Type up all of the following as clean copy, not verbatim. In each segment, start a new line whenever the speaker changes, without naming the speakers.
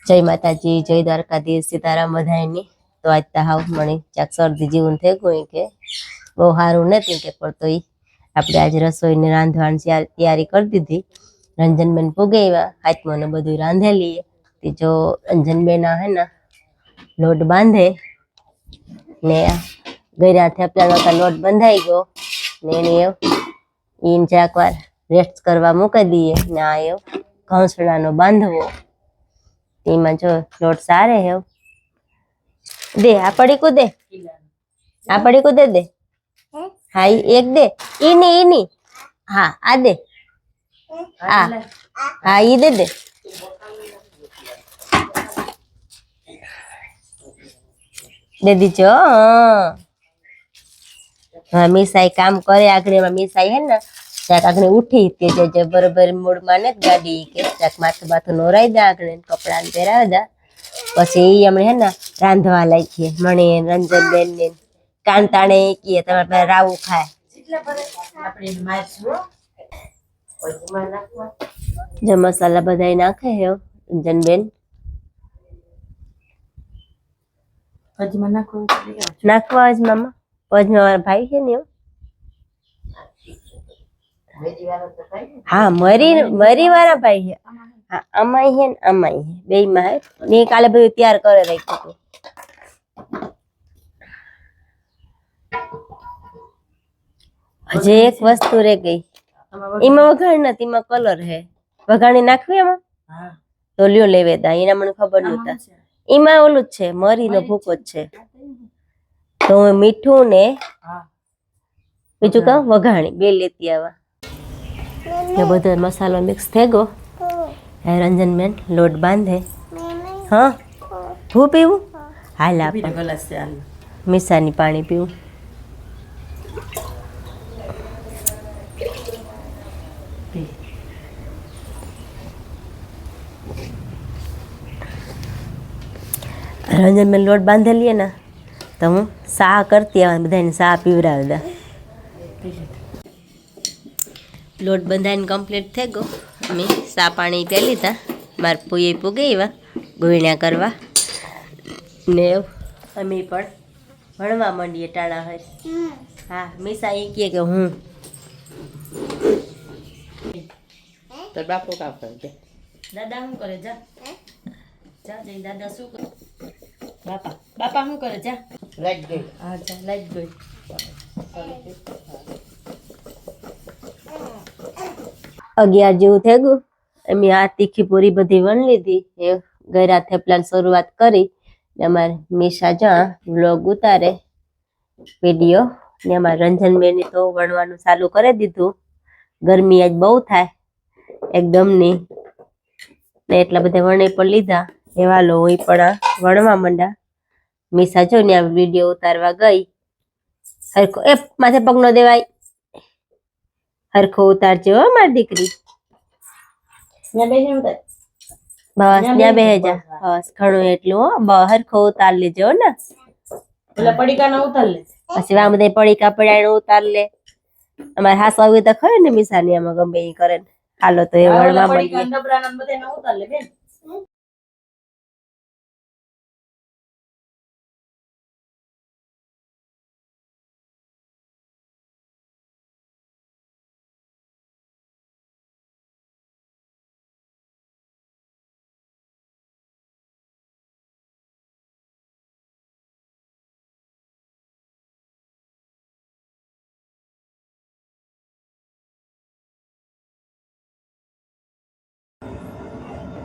जय माताजी, जय द्वारकाधीश, सीताराम बधाईनी। तो आज तो हाव मने चाक सर्दी जीवन थे गई के बहु हारू नथी के पर तोय आपणे आज रसोई ने रांधवानी तैयारी कर दीधी। रंजनबेन पुगेवा हाथमां ने बधुं रांधे लीए। ते जो रंजनबेन है ना लोट बांधे ने गयरा थेपलानो तो लोट बंधाई गयो ने इन जाकवार रेस्ट करवा मूकी दीए ने आयो घऊंसड़ानो बांधवो तेमां जो लोट सारे है दे आ पड़ी को दे दे हाँ एक दे इनी हाँ आ दे हाँ ई दे दे दीजो। हाँ मीसाई काम करे आखिरी में मीसाई है ना जाक आखिरी उठी ते जे बरोबर मूड माने गाड़ी के जाक माथे बाथू नोराई दे आखिरी कपड़ा ने पहेरावी दे पछी हमणे है ना रांधवा लागी मणे रंजनबेन ने कांताणे की तमे रावू खाय आपणे मारसो जो मसाला बधाई नाखे है रंजनबेन अजमा नाखवा आज मामा अजमा वाला भाई है ने हाँ मरी वाला भाई है हाँ अमाई है बे में है ने काले भाई तैयार करे राख्यो तो हजे एक वस्तु रह गई इमा वघाण नथी इमा कलर है वघाणी नाखवी एमा तो लियो लेवे दा एना मने खबर नता इमा ओलू छे मरी नो भूको छे तो मीठू ने बीजू का वघाणी बे लेती आवा ये बधो मसालो मिक्स थे गो रंजनबेन लोट बांधे हाँ हूँ पीवू हाल आप मीसानी पानी पीवू रंजनबेन लोट बांधे लिए ना तो हूँ सा करती आवा बधाने सा पीवरावी दे लोट बंधाઈને कम्प्लीट थे गो अमे सा पाणी पी लीधा मार पुए पुगेवा गुण્યા करवा ने अमे पण भणवा मांडीए टाणा है हाँ मीसा ई कहे के हूँ तो बापू का करे दादा हूँ करे जा जा जई दादा शू करे बापा हूँ करे जा लाइट गई हाँ जा लाइट गई अगियार जेवुं थई गयुं अमे आ तीखी पूरी बधी वण लीधी गयरा थेपलानी शरूआत करी ने अमारे मीशा जा व्लॉग उतारे वीडियो ने अमारे रंजनबेन तो वणवानुं चालू करी दीधुं गरमी आज बहु थाय एकदम नी ने एटला बधा वणी पण लीधा एवा लो हुंय पण वणवा मंडा मीशा जो ने वीडियो उतारवा गई हरखो ए माथे पग न देवाय हरखो उतारजो मारी दीकरी बस त्या बेहे जा बस घणुं एटलुं हरखो उतार लेजो ने ओला पડીકા न उतार ले પછી વા બધા પડીકા પડાય ઉતાર લે અમાર હાસ આવી તો ખરે ને મિસાની આમાં ગમે ઈ કરે હાલો તો એ વળવા પડીકા ડબરાના બધા ન ઉતાર લે બેન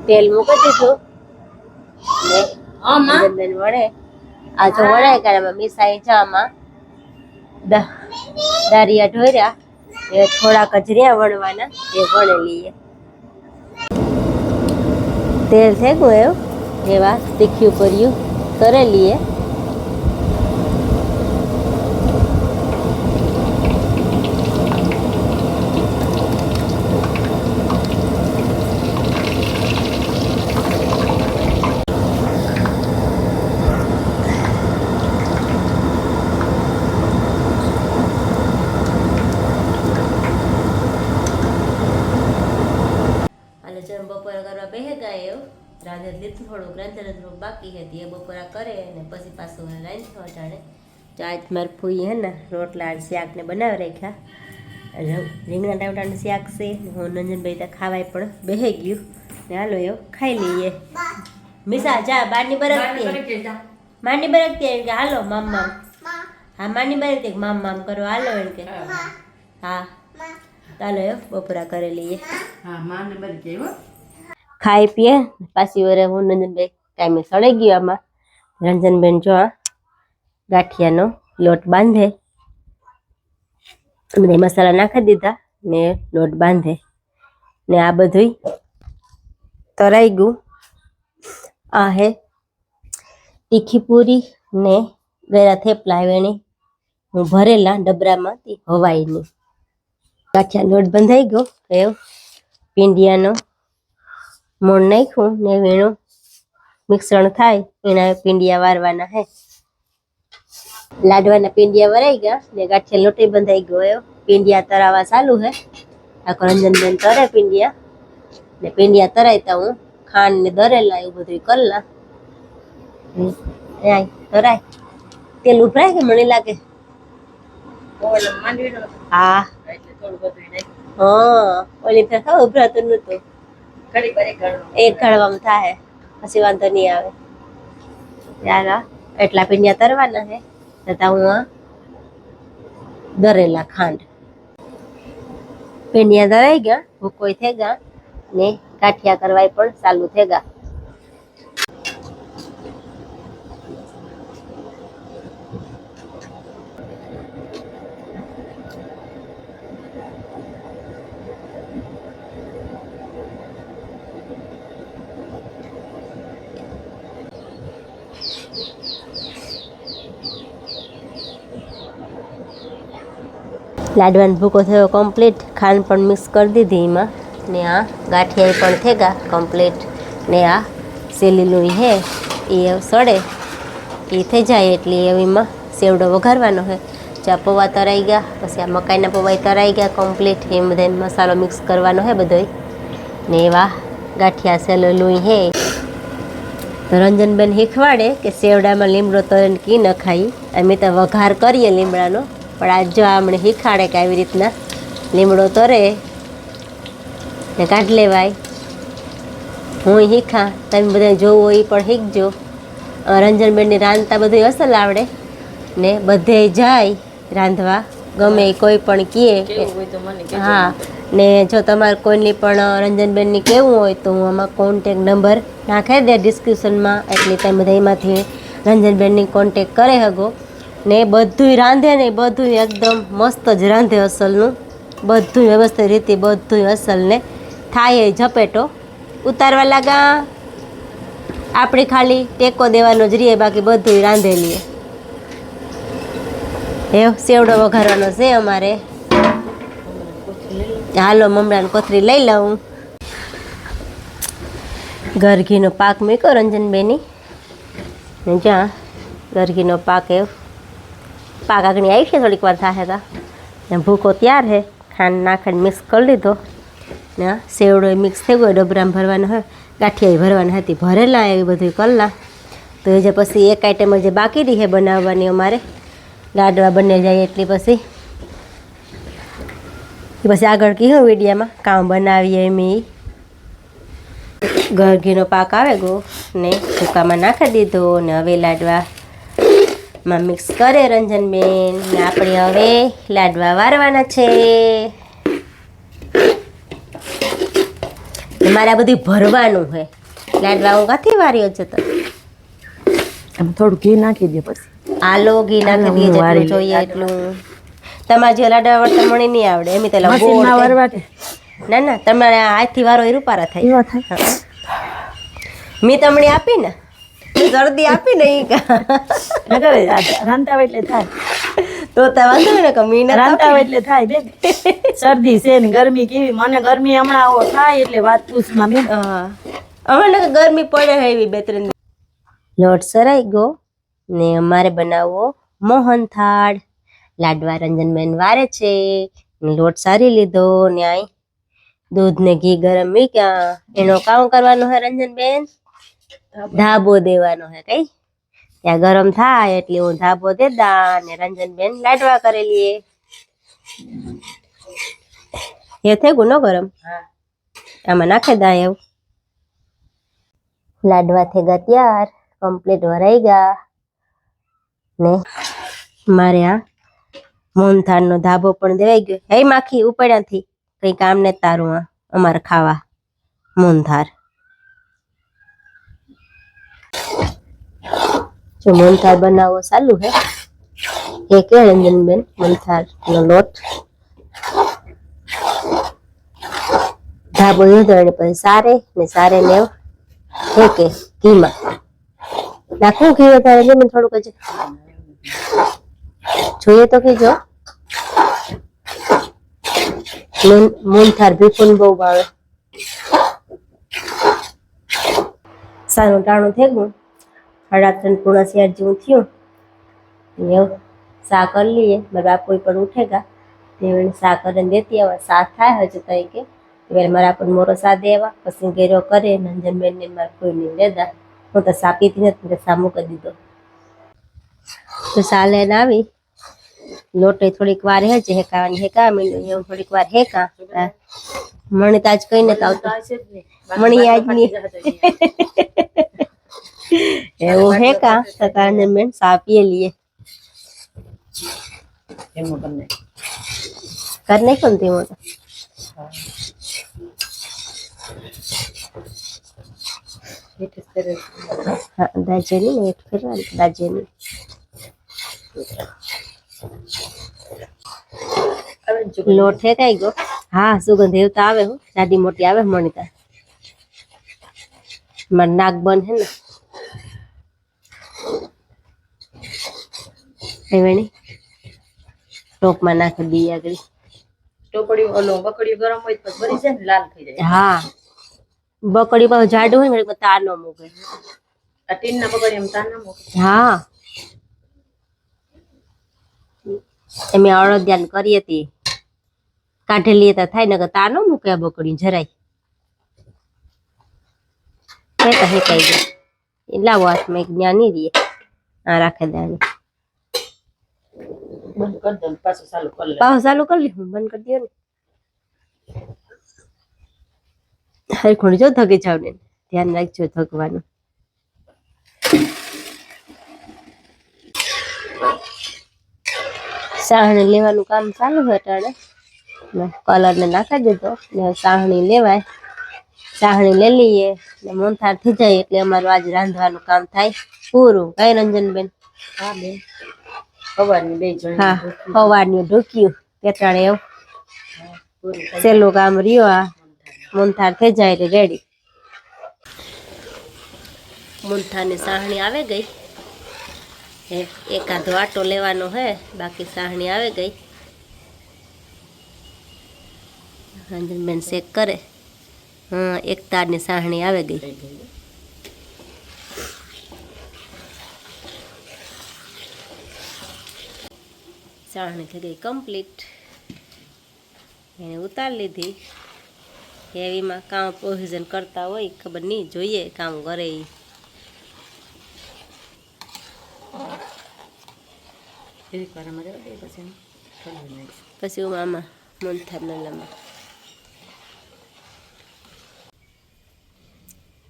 तेल मूकी दीधुं ने आमा बेन वणे आ जो वणे करे मिसाई जामा दारिया ढोर्या ए थोड़ा कजरिया वणवाना ए वणे लीए तेल थे गयो एवा तीखी पर्यु करे लीए દીધું, થોડુંક રંધણ બાકી હતી એ બપોરા કરે ને પછી પાછું રાંધો અટાણે. તો આજ મારી ફૂઈ હે ને રોટલા શાક ને બનાવી રાખ્યા. રીંગણા ટામેટાનું શાક છે. હું નંજનભાઈ ત્યાં ખાવાય પણ બેહી ગયું ને હાલો એવું ખાઈ લઈએ. મિસા જા બારની બરકતી માંડી બરકતી એમ કે હાલો મામ મામ. હા માંડી બરકતી મામ મામ કરો હાલો એમ કે. હા ચાલો એવું બપોરા કરી લઈએ. ખાઈ પીએ પાછી વરે હું નંજનભાઈ ટાઈમે સડાઈ ગયો આમાં. રંજનબેન જો ગાંઠિયાનો લોટ બાંધે, બધા મસાલા નાખી દીધા ને લોટ બાંધે ને આ બધું તરાઈ ગયું. આ હે તીખી પૂરી ને ગળા થેપલા વેણી હું ભરેલા ડબરામાંથી હવાઈની. ગાંઠિયા લોટ બંધાઈ ગયો. એવું પીંડિયાનો મોણ નાખ્યું ને વેણું મિશ્રણ થાય એના પીંડિયા વારવાના હે. લાડવાના પીંડિયા વરાઈ ગયા ને ગાંઠિયા લોટી બંધાઈ ગયો. પીંડિયા તરાવા ચાલુ હે. આખો રંજનબેન તરે પીંડિયા ને પીંડિયા તરાયતા હું ખાંડ ને દરેલા એવું બધું કરલા. તરાય તેલ ઉભરાય કે મને લાગે. હા હા ઓલી ફેર ખાવ ઉભરાતું નતું. એક ઘડવામાં થાય પછી વાંધો નહીં આવે. યાર એટલા પીંડિયા તરવાના હે તથા હું દરેલા ખાંડ પીંડિયા દરાઈ ગયા ભૂકોઈ થઈ ગયા ને ગાંઠિયા કરવાય પણ ચાલુ થઈ ગયા. લાડવાનો ભૂકો થયો કમ્પ્લીટ. ખાંડ પણ મિક્સ કરી દીધી એમાં ને આ ગાંઠિયા પણ થઈ ગયા કમ્પ્લીટ ને આ સેલીલું હે એ સડે એ થઈ જાય એટલે એમાં સેવડો વઘારવાનો છે. ચા પૌવા તરાઈ ગયા પછી આ મકાઈના પૌવા તરાઈ ગયા કમ્પ્લીટ. એમ બધા મસાલો મિક્સ કરવાનો છે બધો ને એવા ગાંઠિયા સેલેલું હે. તો રંજનબેન શીખવાડે કે સેવડામાં લીમડો તરીને કી ન ખાઈ. અમે તો વઘાર કરીએ લીમડાનો પણ આજ જો આમણે શીખાડે કે આવી રીતના લીમડો તરે ને કાઢી લેવાય. હું શીખા તમે બધા જોવો એ પણ શીખજો. રંજનબેનની રાંધતા બધું અસલ આવડે ને બધે જાય રાંધવા ગમે કોઈ પણ કહે. હા ને જો તમારે કોઈની પણ રંજનબેનની કહેવું હોય તો હું આમાં કોન્ટેક નંબર નાખી દે ડિસ્ક્રિપ્શનમાં એટલે તમે બધા એમાંથી રંજનબેનની કોન્ટેક કરી શકો. ને બધું રાંધે ને બધું એકદમ મસ્ત જ રાંધે અસલનું બધું વ્યવસ્થિત રીતે બધું અસલ ને થાય ઝપેટો ઉતારવા લાગા આપણે ખાલી ટેકો દેવાનો જ રહીએ બાકી બધું રાંધેલીએ. એ સેવડો વઘારવાનો છે અમારે. હાલો મમરાની કોથરી લઈ લઉં. ગરઘીનો પાક મૂક્યો રંજનબેની ને જ્યાં ગરઘીનો પાક એ પાક આગળ આવી છે થોડીક વાર થાય હતા ને ભૂકો તૈયાર છે. ખાંડ નાખીને મિક્સ કરી લીધો ને સેવડો મિક્સ થઈ ગયો. ડબરામાં ભરવાનો હોય ગાંઠિયા ભરવાની હતી ભરેલા એવી બધું કરલા. તો એ જે પછી એક આઈટમ જે બાકી રહી છે બનાવવાની અમારે લાડવા બને જાય એટલી પછી આગળ કીધું વિડીયામાં કામ બનાવીએ એમ. ગરઘીનો પાક આવે ગયો ને ભૂકામાં નાખી દીધો ને હવે લાડવામાં મિક્સ કરે રંજનબેન ને આપણે હવે લાડવા વારવાના છે. મારે આ બધું ભરવાનું છે લાડવા હું કાથી વાર્યો છે તો
થોડું ઘી નાખી દે પછી
આલો ઘી નાખી દઈએ જેટલું જોઈએ એટલું. તમારે જે લાડવા વળતા મને નહીં આવડે એમ તો ના ના તમારે હાથથી વારો એ રૂપારા થાય. મેં તમને આપી ને શરદી આપી ને
રાંધતા હોય એટલે થાય
તો વાંધો ને કે મીના
રાંધતા હોય એટલે થાય બેન. શરદી છે ને ગરમી કેવી મને ગરમી હમણાં આવો થાય એટલે વાત પૂછમાં બેન.
હમણાં ગરમી પડે છે એવી 2-3 લોટ સરાઈ ગયો ને અમારે બનાવવો મોહનથાળ. લાડવા રંજનબેન વારે છે. લોટ સારી લીધો ને દૂધ ને ઘી ગરમ મૂક્યા એનો કામ કરવાનો હે રંજનબેન. ધાબો દેવાનો હે કઈ ત્યાં ગરમ થાય એટલે હું ધાબો દે દા ને રંજનબેન લાડવા કરેલી એ થઈ ગયું ન ગરમ આમાં નાખી દા એવું લાડવા થઈ ગયા તૈયાર કમ્પ્લીટ વરાઈ ગયા ને મારે આ મોહનથાળ નો ધાબો પણ દેવાઈ ગયો હે માખી ઉપાડ્યાથી કઈ કામ ને તારું આ અમારે ખાવા મોહનથાળ જો મોહનથાળ બનાવવો ચાલુ હે એ કે રંજનબેન મોહનથાળ નો લોટ ધાબો દીધો અને પછી સારે ને કે ઘીમાં નાખું ઘી વધારે રંજનબેન થોડુંક જ જોઈએ તો કીજો મોહનથાળ ભીખું બહુ ભાવે સારું ટાણું થઈ ગયું 3:30 પૂણા 4 જેવું થયું એવું સા કરી લઈએ મારા બાપુ પણ ઉઠેગા તે સા કરીને દેતી આવા સા થાય હજુ તો કે મારા પણ મોરો સા દેવા પછી ઘેરો કરે નંજનબેન ને મારા કોઈ નહીં દેદા હું તો સા પીતી નથી સા મૂકી દીધો તો સા લઈને આવી લોટે થોડીક વાર હેચે હેકાવાની હેકા મીંડું એવું થોડીક વાર હેકા મને તો આજ કઈ નથી આવતું મણી આજ ની એવું હેકા તો તારને મેં સા પીએ લીએ કરને કોણ તે મોટો હા દાજેની ને એક ફેરવાની દાજેની લોટ હેકાઈ ગયો હા સુગંધ એવું તો આવે હું જાડી મોટી આવે મણીતા મારું નાક બંધ હે ને એવણી ટોપમાં નાખી દઈએ આગળ
ટોપડી ઓલો બકડી ગરમ હોય તો બરી જાય ને લાલ થઈ જાય
હા બકડી બહુ જાડું હોય ને તાર નો મૂકે
આ ટીન ના બકડી એમ તાર ના મૂકે
હા એમ અડદિયાન કરી હતી કાઢેલી હતા થાય ને તાર નો મૂકે આ બકડી જરાય હેકાઈ ગઈ લાવો હાથમાં એક જ્ઞાન નહીં રહીએ આ રાખે દાની
બંધ કરી દઉં પાછું ચાલુ કરી લે
પાછું ચાલુ કરી લે બંધ કરી દો ને હરખું જો થકી જાવ ને ધ્યાન રાખજો થકવાનું સાહણી લેવાનું કામ ચાલુ હોય અટાણે કલર ને નાખી દીધો ને સાહણી લેવાય સાહણી લઈ લઈએ ને મોહનથાળ થઈ જાય એટલે અમારું આજ રાંધવાનું કામ થાય પૂરું કઈ રંજનબેન
હા બેન સવારની 2 જણ
હા સવારનું ઢોક્યું પેટાણે એવું સહેલું કામ રહ્યો આ મોહનથાળ થઈ જાય એટલે રેડી મોહનથાળની સાહણી આવે ગઈ એકાદો આટો લેવાનો હે બાકી સાહણી આવે ગઈ રંજનબેન શેક કરે હા એક તારની સાહણી આવે ગઈ સાહણી થઈ ગઈ કમ્પ્લીટ એને ઉતારી લીધી હેવીમાં કામ પ્રોવિઝન કરતા હોય ખબર નહીં જોઈએ કામ કરે પછી હું આમાં મોહનથાળ નલામાં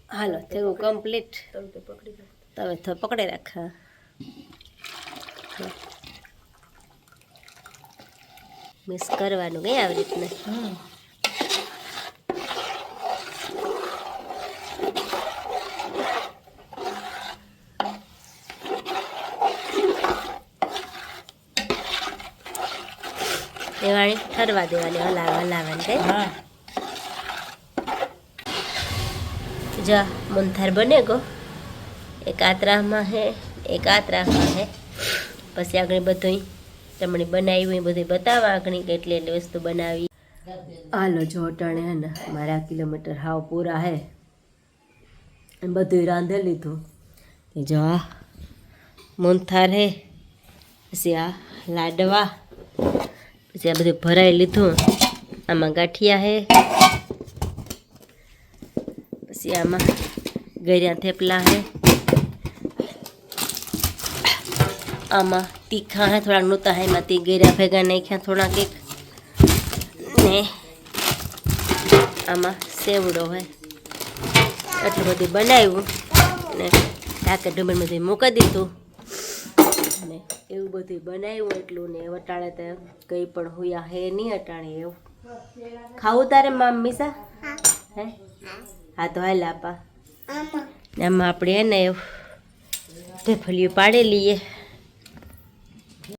હાલો થયું કમ્પ્લીટ તમે તો પકડી રાખા મિક્સ કરવાનું કઈ આવી રીતના એવાણી ઠરવા દેવાની હલાવવાની કઈ
હા
જા મોહનથાળ બને ગો એક આતરામાં હે એક આતરામાં હે પછી આગળ બધું તમને બનાવ્યું એ બધું બતાવવા આગળ કેટલી એટલી વસ્તુ બનાવી હાલો જો અટાણે હે ને મારા કિલોમીટર હાવ પૂરા હે બધું રાંધે લીધું જો આ મોહનથાળ હે પછી આ લાડવા પછી આ બધું ભરાઈ લીધું આમાં ગાંઠિયા હે પછી આમાં ગળ્યા થેપલા હે, આમાં તીખા હે, થોડાક નહોતા હે, એમાંથી ગળ્યા ભેગા નાખ્યા થોડાક એક, ને આમાં સેવડો હે. એટલું બધું બનાવ્યું ને ઢાકે ઢમણમાંથી મૂકી દીધું ને એવું બધું બનાવ્યું એટલું ને વટાણે તો કંઈ પણ હોયા હે નહીં અટાણે એવું. ખાવું તારે મીસા? હે હા તો હાલ આપા. ને આમાં આપણે હે ને ઢેફલીઓ પાડી લઈએ.